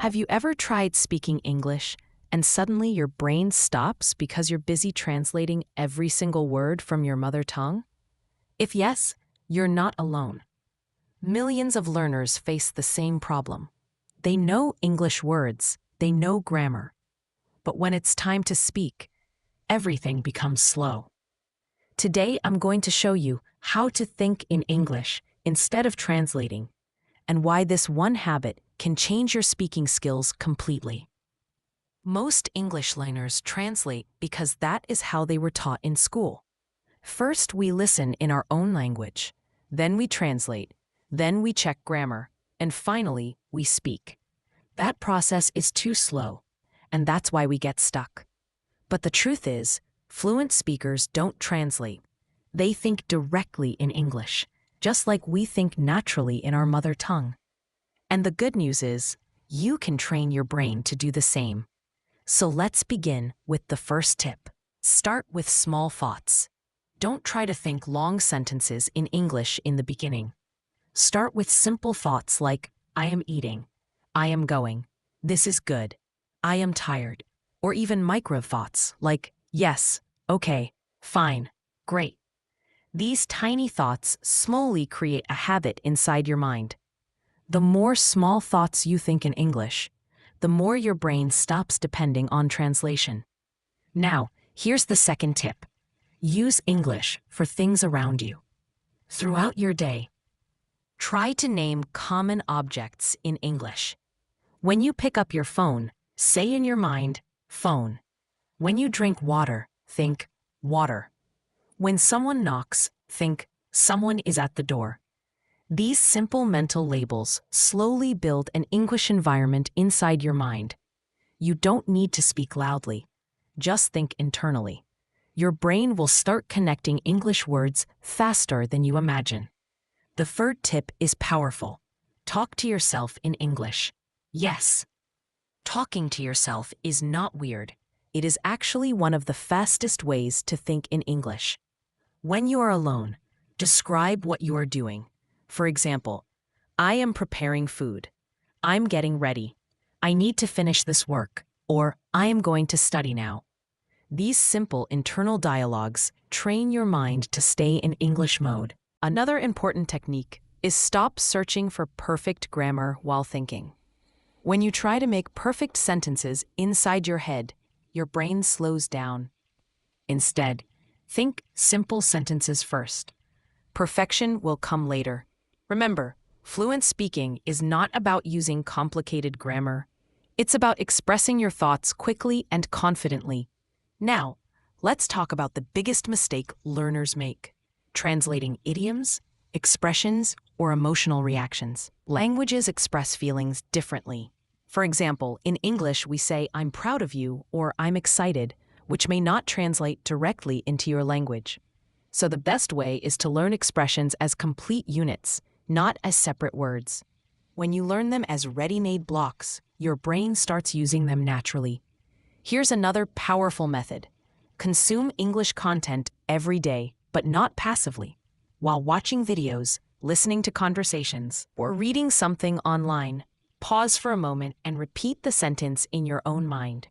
Have you ever tried speaking English and suddenly your brain stops because you're busy translating every single word from your mother tongue? If yes, you're not alone. Millions of learners face the same problem. They know English words, they know grammar, but when it's time to speak, everything becomes slow. Today, I'm going to show you how to think in English instead of translating, and why this one habit can change your speaking skills completely. Most English learners translate because that is how they were taught in school. First, we listen in our own language, then we translate, then we check grammar, and finally, we speak. That process is too slow, and that's why we get stuck. But the truth is, fluent speakers don't translate. They think directly in English, just like we think naturally in our mother tongue. And the good news is, you can train your brain to do the same. So let's begin with the first tip. Start with small thoughts. Don't try to think long sentences in English in the beginning. Start with simple thoughts like, I am eating, I am going, this is good, I am tired, or even micro thoughts like, yes, okay, fine, great. These tiny thoughts slowly create a habit inside your mind. The more small thoughts you think in English, the more your brain stops depending on translation. Now, here's the second tip. Use English for things around you. Throughout your day, try to name common objects in English. When you pick up your phone, say in your mind, phone. When you drink water, think, water. When someone knocks, think, someone is at the door. These simple mental labels slowly build an English environment inside your mind. You don't need to speak loudly. Just think internally. Your brain will start connecting English words faster than you imagine. The third tip is powerful. Talk to yourself in English. Yes. Talking to yourself is not weird. It is actually one of the fastest ways to think in English. When you are alone, describe what you are doing. For example, I am preparing food. I'm getting ready. I need to finish this work. Or, I am going to study now. These simple internal dialogues train your mind to stay in English mode. Another important technique is stop searching for perfect grammar while thinking. When you try to make perfect sentences inside your head, your brain slows down. Instead, think simple sentences first. Perfection will come later. Remember, fluent speaking is not about using complicated grammar. It's about expressing your thoughts quickly and confidently. Now, let's talk about the biggest mistake learners make: translating idioms, expressions, or emotional reactions. Languages express feelings differently. For example, in English we say, I'm proud of you, or I'm excited, which may not translate directly into your language. So the best way is to learn expressions as complete units, not as separate words. When you learn them as ready-made blocks, your brain starts using them naturally. Here's another powerful method. Consume English content every day, but not passively. While watching videos, listening to conversations, or reading something online, pause for a moment and repeat the sentence in your own mind.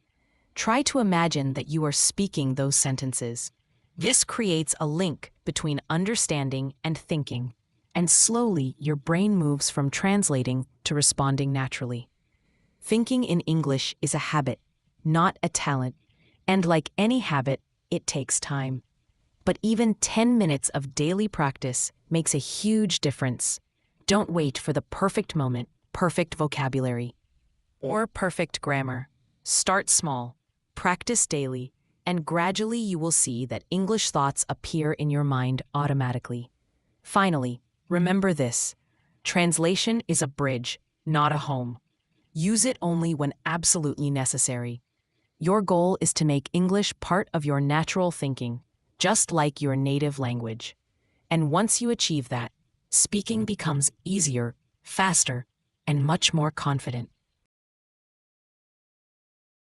Try to imagine that you are speaking those sentences. This creates a link between understanding and thinking, and slowly your brain moves from translating to responding naturally. Thinking in English is a habit, not a talent, and like any habit, it takes time. But even 10 minutes of daily practice makes a huge difference. Don't wait for the perfect moment, perfect vocabulary, or perfect grammar. Start small, practice daily, and gradually you will see that English thoughts appear in your mind automatically. Finally, remember this: translation is a bridge, not a home. Use it only when absolutely necessary. Your goal is to make English part of your natural thinking, just like your native language. And once you achieve that, speaking becomes easier, faster, and much more confident.